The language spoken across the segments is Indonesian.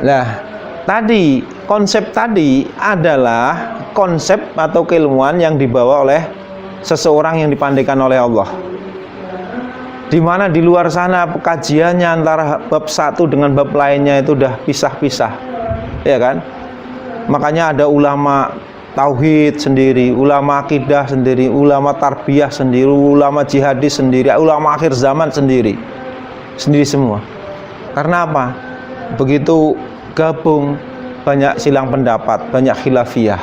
Nah, tadi konsep tadi adalah konsep atau keilmuan yang dibawa oleh seseorang yang dipandaikan oleh Allah. Di mana di luar sana kajiannya antara bab satu dengan bab lainnya itu udah pisah-pisah, ya kan? Makanya ada ulama tauhid sendiri, ulama akidah sendiri, ulama tarbiyah sendiri, ulama jihadis sendiri, ulama akhir zaman sendiri semua. Karena apa? Begitu gabung banyak silang pendapat, banyak khilafiyah.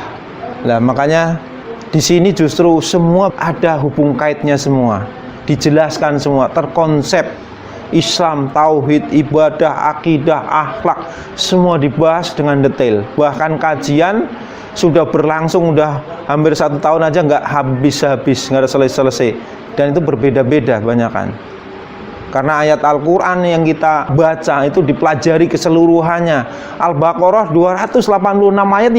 Nah, makanya di sini justru semua ada hubung kaitnya semua, dijelaskan semua, terkonsep Islam, tauhid, ibadah, akidah, akhlak, semua dibahas dengan detail. Bahkan kajian sudah berlangsung udah hampir 1 tahun aja nggak habis-habis, nggak ada selesai-selesai. Dan itu berbeda-beda banyakan. Karena ayat Al-Quran yang kita baca itu dipelajari keseluruhannya. Al-Baqarah 286 ayat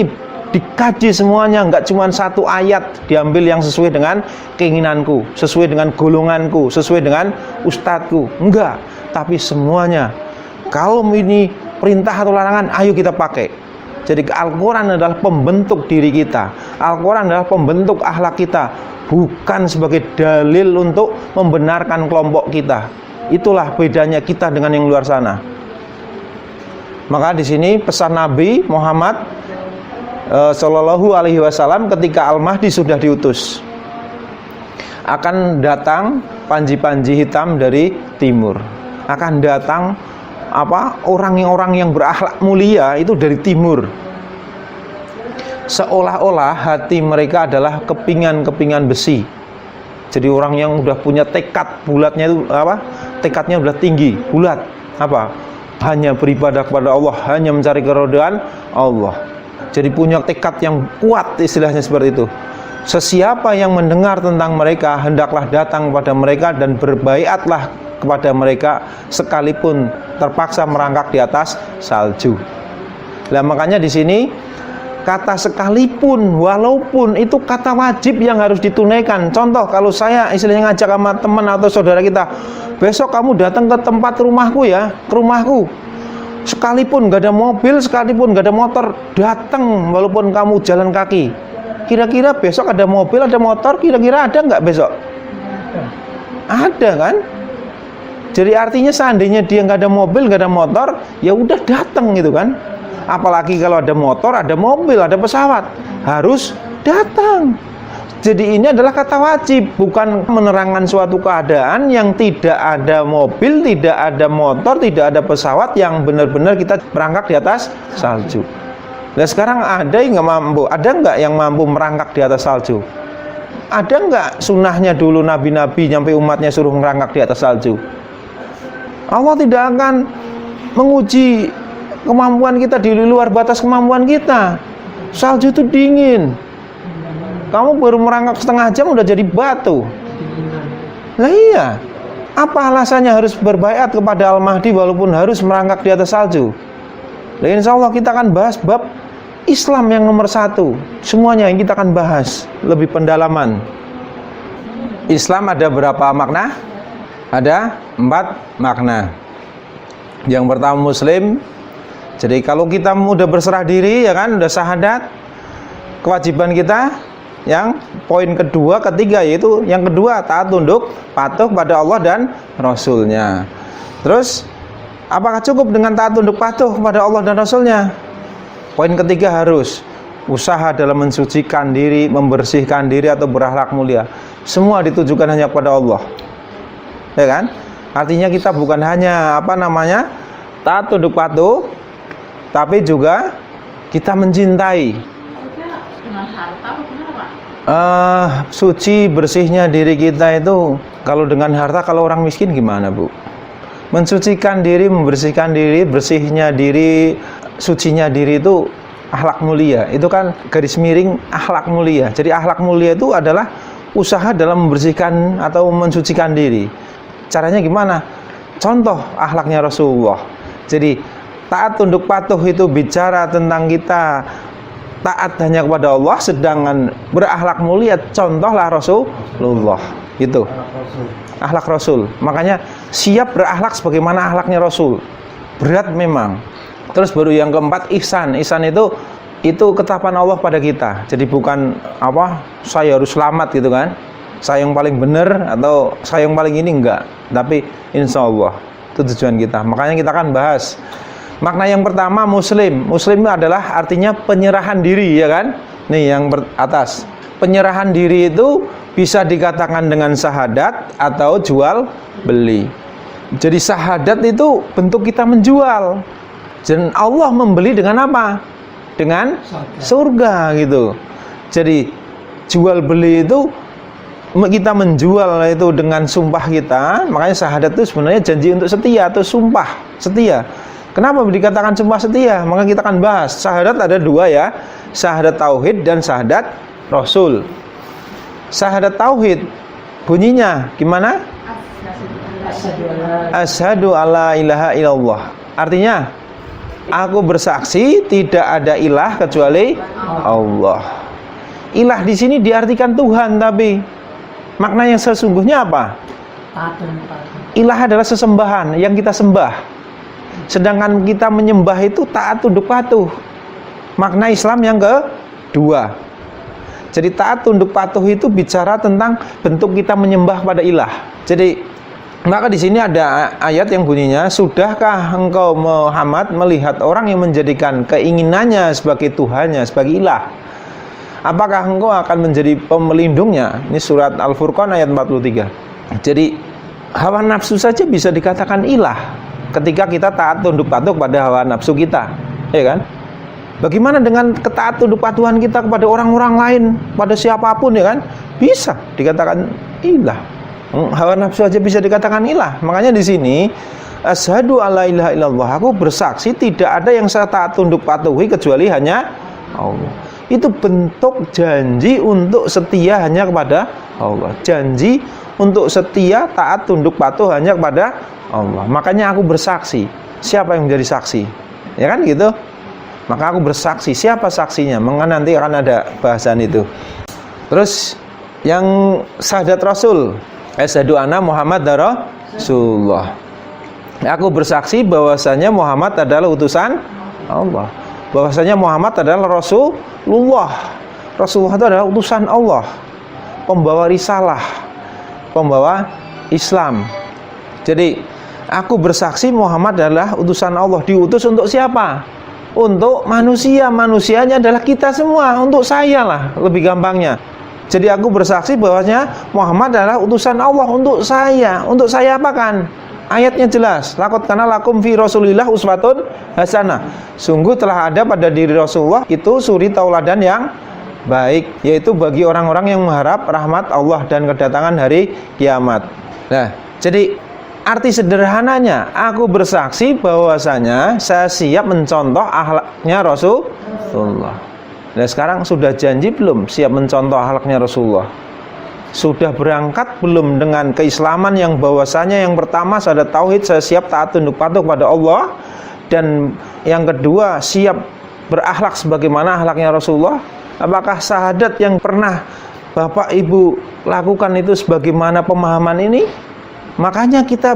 dikaji semuanya, nggak cuma 1 ayat diambil yang sesuai dengan keinginanku, sesuai dengan golonganku, sesuai dengan ustadzku. Enggak, tapi semuanya. Kalau ini perintah atau larangan, ayo kita pakai. Jadi Al-Quran adalah pembentuk diri kita. Al-Quran adalah pembentuk akhlak kita, bukan sebagai dalil untuk membenarkan kelompok kita. Itulah bedanya kita dengan yang luar sana. Maka di sini pesan Nabi Muhammad Shallallahu Alaihi Wasallam ketika Al-Mahdi sudah diutus, akan datang panji-panji hitam dari timur, akan datang orang-orang yang berakhlak mulia itu dari timur. Seolah-olah hati mereka adalah kepingan-kepingan besi. Jadi orang yang udah punya tekad bulatnya itu tekadnya udah tinggi, bulat. Hanya beribadah kepada Allah, hanya mencari keridhaan Allah. Jadi punya tekad yang kuat, istilahnya seperti itu. Sesiapa yang mendengar tentang mereka, hendaklah datang kepada mereka dan berbaiatlah kepada mereka sekalipun terpaksa merangkak di atas salju. Nah, makanya di sini kata sekalipun, walaupun itu kata wajib yang harus ditunaikan. Contoh, kalau saya istilahnya ngajak sama teman atau saudara kita, besok kamu datang ke tempat rumahku ya, ke rumahku. Sekalipun gak ada mobil, sekalipun gak ada motor, datang walaupun kamu jalan kaki. Kira-kira besok ada mobil, ada motor, kira-kira ada nggak besok? Ada kan? Jadi artinya seandainya dia nggak ada mobil, nggak ada motor, ya udah datang gitu kan? Apalagi kalau ada motor, ada mobil, ada pesawat, harus datang. Jadi ini adalah kata wajib, bukan menerangkan suatu keadaan yang tidak ada mobil, tidak ada motor, tidak ada pesawat yang benar-benar kita berangkat di atas salju. Nah sekarang ada yang nggak mampu, ada nggak yang mampu merangkak di atas salju? Ada nggak sunnahnya dulu nabi-nabi nyampe umatnya suruh merangkak di atas salju? Allah tidak akan menguji kemampuan kita di luar batas kemampuan kita. Salju itu dingin. Kamu baru merangkak setengah jam udah jadi batu. Lah iya. Apa alasannya harus berbaiat kepada Al-Mahdi walaupun harus merangkak di atas salju? Nah, insya Allah kita akan bahas bab Islam yang nomor 1. Semuanya yang kita akan bahas lebih pendalaman. Islam ada berapa makna? Ada 4 makna. Yang pertama Muslim. Jadi kalau kita udah berserah diri, ya kan, udah syahadat, kewajiban kita yang poin kedua, ketiga, yaitu yang kedua taat tunduk patuh pada Allah dan Rasulnya. Terus apakah cukup dengan taat tunduk patuh kepada Allah dan Rasulnya? Poin ketiga harus usaha dalam mensucikan diri, membersihkan diri atau berakhlak mulia. Semua ditujukan hanya kepada Allah, ya kan? Artinya kita bukan hanya taat tunduk patuh, tapi juga kita mencintai. Suci bersihnya diri kita itu kalau dengan harta, kalau orang miskin gimana, Bu? Mensucikan diri, membersihkan diri, bersihnya diri, sucinya diri itu akhlak mulia. Itu kan garis miring akhlak mulia. Jadi akhlak mulia itu adalah usaha dalam membersihkan atau mensucikan diri. Caranya gimana? Contoh akhlaknya Rasulullah. Jadi taat tunduk patuh itu bicara tentang kita taat hanya kepada Allah, sedangkan berakhlak mulia contohlah Rasulullah. Itu akhlak Rasul. Makanya siap berakhlak sebagaimana akhlaknya Rasul. Berat memang. Terus baru yang keempat ihsan. Ihsan itu ketetapan Allah pada kita. Jadi bukan saya harus selamat gitu kan, saya yang paling benar atau saya yang paling ini, enggak. Tapi insya Allah itu tujuan kita. Makanya kita akan bahas makna yang pertama muslim. Muslim itu adalah artinya penyerahan diri, ya kan? Nih yang atas. Penyerahan diri itu bisa dikatakan dengan syahadat atau jual beli. Jadi syahadat itu bentuk kita menjual. Dan Allah membeli dengan apa? Dengan surga gitu. Jadi jual beli itu kita menjual itu dengan sumpah kita. Makanya syahadat itu sebenarnya janji untuk setia atau sumpah setia. Kenapa dikatakan sumpah setia? Maka kita akan bahas. Syahadat ada dua ya, syahadat tauhid dan syahadat rasul. Syahadat tauhid bunyinya gimana? Asyhadu alla ilaha illallah. Artinya aku bersaksi tidak ada ilah kecuali Allah. Ilah di sini diartikan Tuhan, tapi makna yang sesungguhnya apa? Ilah adalah sesembahan yang kita sembah. Sedangkan kita menyembah itu taat tunduk patuh. Makna Islam yang kedua. Jadi taat tunduk patuh itu bicara tentang bentuk kita menyembah pada ilah. Jadi maka di sini ada ayat yang bunyinya, sudahkah engkau Muhammad melihat orang yang menjadikan keinginannya sebagai Tuhannya, sebagai ilah? Apakah engkau akan menjadi pemelindungnya? Ini surat Al-Furqan ayat 43. Jadi hawa nafsu saja bisa dikatakan ilah ketika kita taat tunduk patuh pada hawa nafsu kita, ya kan? Bagaimana dengan ketaat tunduk patuhan kita kepada orang-orang lain, pada siapapun, ya kan? Bisa dikatakan ilah. Hawa nafsu aja bisa dikatakan ilah. Makanya di sini asyhadu alla ilaha illallah, aku bersaksi tidak ada yang saya taat tunduk patuhi kecuali hanya Allah. Itu bentuk janji untuk setia hanya kepada Allah. Janji untuk setia taat tunduk patuh hanya kepada Allah. Makanya aku bersaksi. Siapa yang menjadi saksi? Ya kan gitu. Maka aku bersaksi. Siapa saksinya? Maka nanti akan ada bahasan itu. Terus yang syahadat rasul, asyhadu anna Muhammad Rasulullah. Aku bersaksi bahwasanya Muhammad adalah utusan Allah. Bahwasanya Muhammad adalah Rasulullah. Rasulullah itu adalah utusan Allah, pembawa risalah, pembawa Islam. Jadi aku bersaksi Muhammad adalah utusan Allah. Diutus untuk siapa? Untuk manusia. Manusianya adalah kita semua. Untuk saya lah, lebih gampangnya. Jadi aku bersaksi bahwasanya Muhammad adalah utusan Allah untuk saya. Untuk saya apa kan? Ayatnya jelas. Laqad kana lakum fi Rasulillah uswatun hasanah. Sungguh telah ada pada diri Rasulullah itu suri tauladan yang baik, yaitu bagi orang-orang yang mengharap rahmat Allah dan kedatangan hari kiamat. Nah, jadi arti sederhananya, aku bersaksi bahwasanya saya siap mencontoh akhlaknya Rasulullah. Nah, sekarang sudah janji belum siap mencontoh akhlaknya Rasulullah? Sudah berangkat belum dengan keislaman yang bahwasanya yang pertama syahadat tauhid, saya siap taat tunduk patuh kepada Allah, dan yang kedua siap berakhlak sebagaimana akhlaknya Rasulullah? Apakah syahadat yang pernah Bapak Ibu lakukan itu sebagaimana pemahaman ini? Makanya kita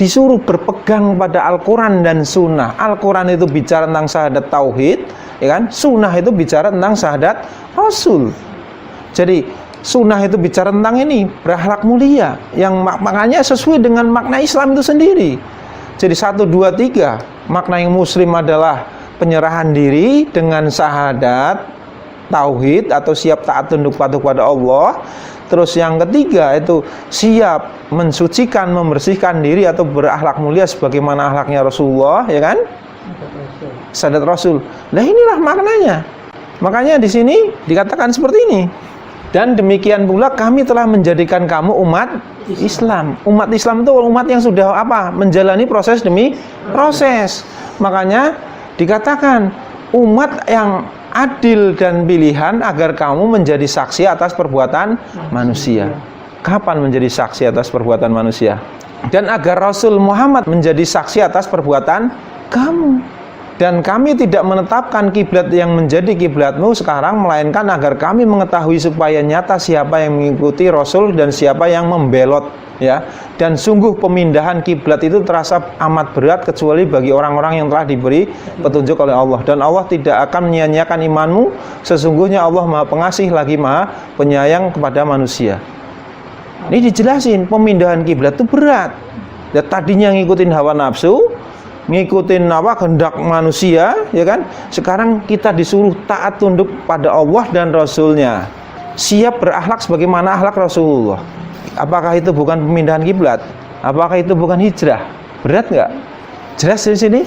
disuruh berpegang pada Al-Quran dan Sunnah. Al-Quran itu bicara tentang syahadat tauhid, ya kan? Sunnah itu bicara tentang syahadat Rasul. Jadi Sunnah itu bicara tentang ini, berakhlak mulia, yang maknanya sesuai dengan makna Islam itu sendiri. Jadi 1, 2, 3 makna yang muslim adalah penyerahan diri dengan syahadat tauhid atau siap taat tunduk patuh pada Allah. Terus yang ketiga itu siap mensucikan, membersihkan diri atau berakhlak mulia sebagaimana akhlaknya Rasulullah, ya kan? Syahadat Rasul. Nah, inilah maknanya. Makanya di sini dikatakan seperti ini. Dan demikian pula kami telah menjadikan kamu umat Islam. Umat Islam itu umat yang sudah apa? Menjalani proses demi proses. Makanya dikatakan umat yang adil dan pilihan agar kamu menjadi saksi atas perbuatan manusia. Kapan menjadi saksi atas perbuatan manusia? Dan agar Rasul Muhammad menjadi saksi atas perbuatan kamu. Dan kami tidak menetapkan kiblat yang menjadi kiblatmu sekarang, melainkan agar kami mengetahui supaya nyata siapa yang mengikuti Rasul dan siapa yang membelot, ya. Dan sungguh pemindahan kiblat itu terasa amat berat kecuali bagi orang-orang yang telah diberi petunjuk oleh Allah. Dan Allah tidak akan menyia-nyiakan imanmu. Sesungguhnya Allah Maha Pengasih lagi Maha Penyayang kepada manusia. Ini dijelasin pemindahan kiblat itu berat. Ya, tadinya ngikutin hawa nafsu, ngikutin kehendak manusia, ya kan? Sekarang kita disuruh taat tunduk pada Allah dan Rasulnya, siap berakhlak sebagaimana akhlak Rasulullah. Apakah itu bukan pemindahan kiblat? Apakah itu bukan hijrah? Berat nggak? Jelas di sini.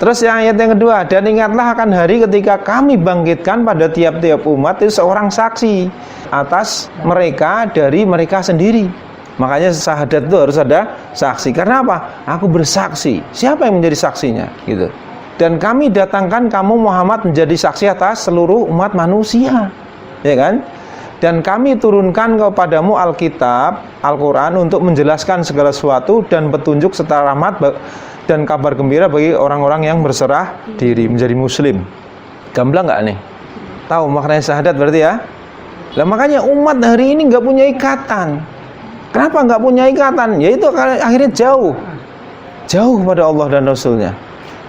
Terus yang ayat yang kedua, dan ingatlah akan hari ketika kami bangkitkan pada tiap-tiap umat itu seorang saksi atas mereka dari mereka sendiri. Makanya syahadat itu harus ada saksi. Karena apa? Aku bersaksi. Siapa yang menjadi saksinya? Gitu. Dan kami datangkan kamu Muhammad menjadi saksi atas seluruh umat manusia, ya kan? Dan kami turunkan kepadamu Alkitab, Al-Quran untuk menjelaskan segala sesuatu dan petunjuk serta rahmat dan kabar gembira bagi orang-orang yang berserah diri menjadi Muslim. Gamblang nggak nih? Tahu maknanya syahadat berarti ya? Lah makanya umat hari ini nggak punya ikatan. Kenapa nggak punya ikatan? Ya itu akhirnya jauh kepada Allah dan Rasulnya.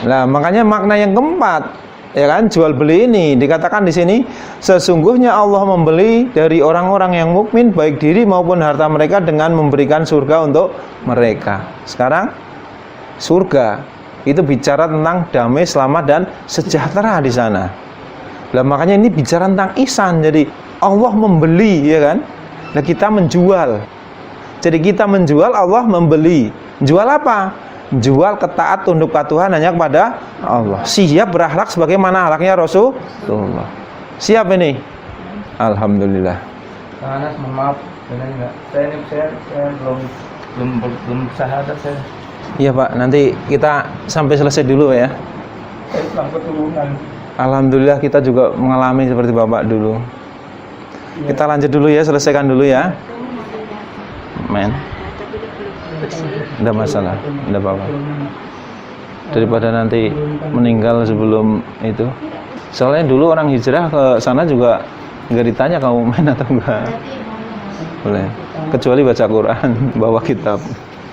Nah makanya makna yang keempat, ya kan, jual beli ini dikatakan di sini, sesungguhnya Allah membeli dari orang-orang yang mukmin baik diri maupun harta mereka dengan memberikan surga untuk mereka. Sekarang surga itu bicara tentang damai, selamat dan sejahtera di sana. Nah makanya ini bicara tentang ihsan. Jadi Allah membeli, ya kan? Nah kita menjual. Jadi kita menjual, Allah membeli. Jual apa? Jual ketaat tunduk patuhan hanya kepada Allah. Siap berakhlak sebagaimana akhlaknya Rasulullah. Siap ini? Alhamdulillah. Anas, mohon maaf, saya belum syahadat saya. Iya Pak, nanti kita sampai selesai dulu ya. Saya pulang keturunan. Alhamdulillah kita juga mengalami seperti Bapak dulu. Ya. Kita lanjut dulu ya, selesaikan dulu ya. Men, tidak masalah, tidak apa-apa. Daripada nanti meninggal sebelum itu. Soalnya dulu orang hijrah ke sana juga nggak ditanya kamu main atau enggak. Boleh. Kecuali baca Quran, bawa kitab.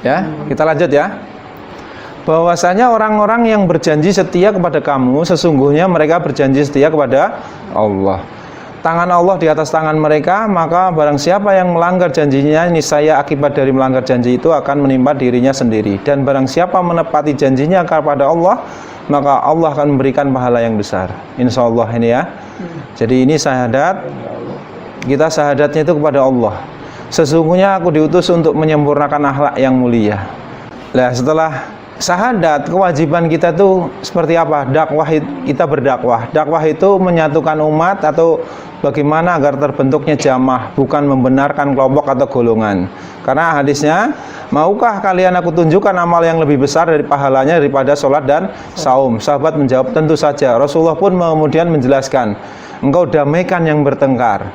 Ya, kita lanjut ya. Bahwasanya orang-orang yang berjanji setia kepada kamu, sesungguhnya mereka berjanji setia kepada Allah. Tangan Allah di atas tangan mereka, maka barang siapa yang melanggar janjinya, niscaya akibat dari melanggar janji itu akan menimpa dirinya sendiri. Dan barang siapa menepati janjinya kepada Allah, maka Allah akan memberikan pahala yang besar. Insya Allah ini ya. Jadi ini syahadat. Kita syahadatnya itu kepada Allah. Sesungguhnya aku diutus untuk menyempurnakan akhlak yang mulia. Nah setelah syahadat, kewajiban kita tuh seperti apa? Dakwah, kita berdakwah. Dakwah itu menyatukan umat atau bagaimana agar terbentuknya jamaah, bukan membenarkan kelompok atau golongan. Karena hadisnya, maukah kalian aku tunjukkan amal yang lebih besar dari pahalanya daripada sholat dan saum? Sahabat menjawab, tentu saja. Rasulullah pun kemudian menjelaskan, engkau damaikan yang bertengkar,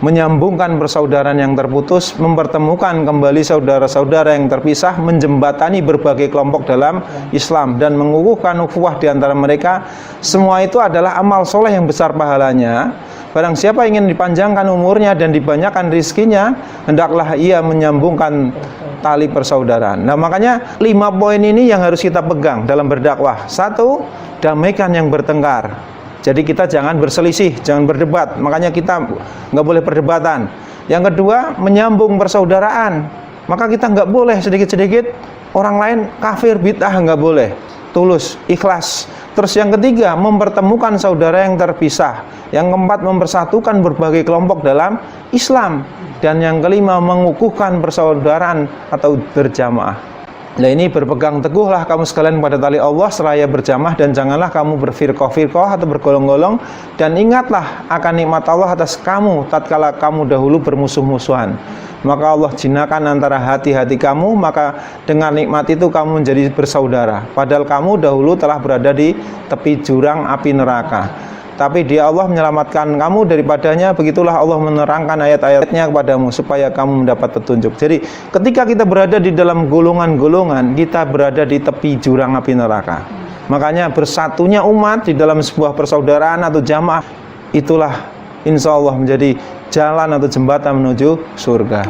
menyambungkan persaudaraan yang terputus, mempertemukan kembali saudara-saudara yang terpisah, menjembatani berbagai kelompok dalam Islam, dan mengukuhkan ukhuwah di antara mereka. Semua itu adalah amal soleh yang besar pahalanya. Barang siapa ingin dipanjangkan umurnya dan dibanyakkan rizkinya, hendaklah ia menyambungkan tali persaudaraan. Nah makanya 5 poin ini yang harus kita pegang dalam berdakwah. 1, damaikan yang bertengkar. Jadi kita jangan berselisih, jangan berdebat. Makanya kita nggak boleh perdebatan. Yang kedua, menyambung persaudaraan. Maka kita nggak boleh sedikit-sedikit orang lain kafir, bid'ah, nggak boleh. Tulus, ikhlas. Terus yang ketiga, mempertemukan saudara yang terpisah. Yang keempat, mempersatukan berbagai kelompok dalam Islam. Dan yang kelima, mengukuhkan persaudaraan atau berjamaah. Nah ini berpegang teguhlah kamu sekalian pada tali Allah seraya berjamaah, dan janganlah kamu berfirqah-firqah atau bergolong-golong, dan ingatlah akan nikmat Allah atas kamu tatkala kamu dahulu bermusuh-musuhan. Maka Allah jinakan antara hati-hati kamu, maka dengan nikmat itu kamu menjadi bersaudara. Padahal kamu dahulu telah berada di tepi jurang api neraka. Tapi dia Allah menyelamatkan kamu daripadanya. Begitulah Allah menerangkan ayat-ayatnya kepadamu supaya kamu mendapat petunjuk. Jadi ketika kita berada di dalam golongan-golongan, kita berada di tepi jurang api neraka. Makanya bersatunya umat di dalam sebuah persaudaraan atau jamaah, itulah insya Allah menjadi jalan atau jembatan menuju surga.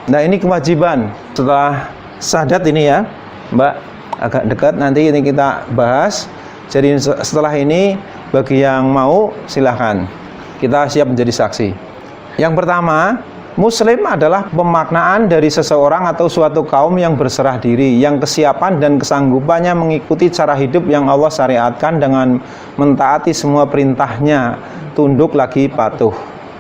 Nah, ini kewajiban. Setelah syahadat ini ya Mbak, agak dekat, nanti ini kita bahas. Jadi setelah ini bagi yang mau silahkan, kita siap menjadi saksi. Yang pertama, Muslim adalah pemaknaan dari seseorang atau suatu kaum yang berserah diri, yang kesiapan dan kesanggupannya mengikuti cara hidup yang Allah syariatkan dengan mentaati semua perintahnya, tunduk lagi patuh.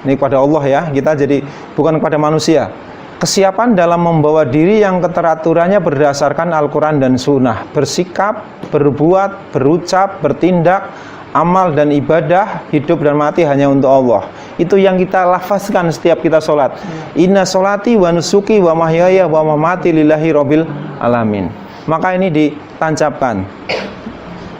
Ini kepada Allah ya, kita jadi bukan kepada manusia. Kesiapan dalam membawa diri yang keteraturannya berdasarkan Al-Quran dan Sunnah, bersikap, berbuat, berucap, bertindak, amal dan ibadah, hidup dan mati hanya untuk Allah. Itu yang kita lafazkan setiap kita sholat. Inna sholati wa nusuki wa mahyaya wa mamati lillahi rabbil alamin. Maka ini ditancapkan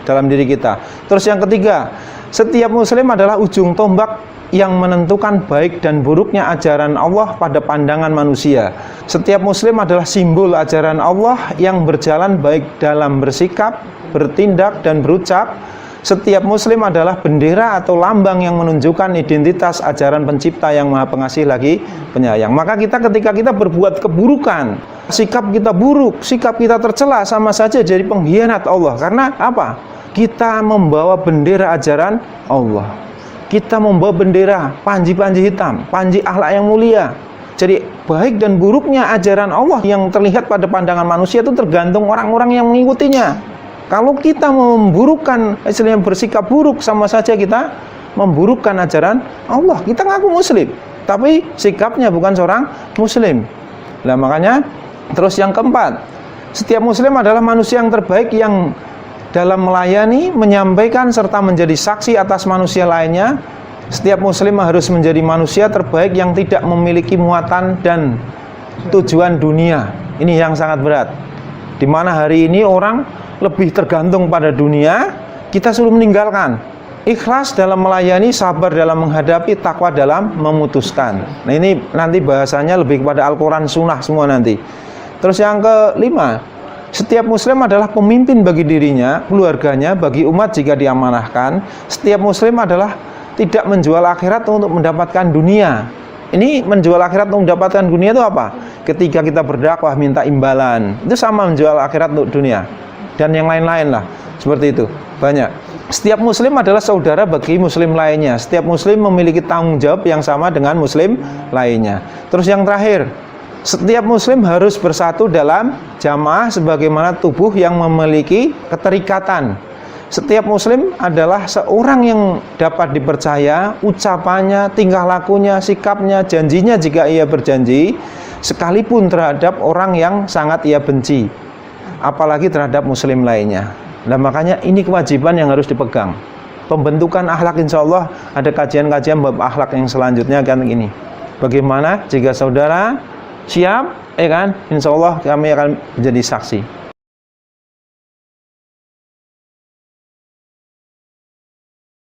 dalam diri kita. Terus yang ketiga, setiap muslim adalah ujung tombak yang menentukan baik dan buruknya ajaran Allah pada pandangan manusia. Setiap muslim adalah simbol ajaran Allah yang berjalan baik dalam bersikap, bertindak dan berucap. Setiap muslim adalah bendera atau lambang yang menunjukkan identitas ajaran pencipta yang maha pengasih lagi penyayang. Maka ketika kita berbuat keburukan, sikap kita buruk, sikap kita tercela, sama saja jadi pengkhianat Allah. Karena apa? Kita membawa bendera ajaran Allah. Kita membawa bendera panji-panji hitam, panji akhlak yang mulia. Jadi baik dan buruknya ajaran Allah yang terlihat pada pandangan manusia itu tergantung orang-orang yang mengikutinya. Kalau kita memburukkan, istilahnya bersikap buruk, sama saja kita memburukkan ajaran Allah. Kita ngaku muslim, tapi sikapnya bukan seorang muslim. Nah, makanya terus yang keempat, setiap muslim adalah manusia yang terbaik yang dalam melayani, menyampaikan serta menjadi saksi atas manusia lainnya. Setiap muslim harus menjadi manusia terbaik yang tidak memiliki muatan dan tujuan dunia. Ini yang sangat berat. Di mana hari ini orang lebih tergantung pada dunia, kita suruh meninggalkan. Ikhlas dalam melayani, sabar dalam menghadapi, takwa dalam memutuskan. Nah, ini nanti bahasanya lebih kepada Al-Quran, Sunnah semua nanti. Terus yang kelima, setiap muslim adalah pemimpin bagi dirinya, keluarganya, bagi umat jika diamanahkan. Setiap muslim adalah tidak menjual akhirat untuk mendapatkan dunia. Ini menjual akhirat untuk mendapatkan dunia itu apa? Ketika kita berdakwah minta imbalan, itu sama menjual akhirat untuk dunia. Dan yang lain-lain lah, seperti itu, banyak. Setiap muslim adalah saudara bagi muslim lainnya. Setiap muslim memiliki tanggung jawab yang sama dengan muslim lainnya. Terus yang terakhir, setiap muslim harus bersatu dalam jamaah sebagaimana tubuh yang memiliki keterikatan. Setiap muslim adalah seorang yang dapat dipercaya, ucapannya, tingkah lakunya, sikapnya, janjinya jika ia berjanji, sekalipun terhadap orang yang sangat ia benci, apalagi terhadap muslim lainnya. Nah, makanya ini kewajiban yang harus dipegang. Pembentukan akhlak, insya Allah ada kajian-kajian bab akhlak yang selanjutnya kan ini. Bagaimana jika saudara siap, kan? Insya Allah kami akan menjadi saksi.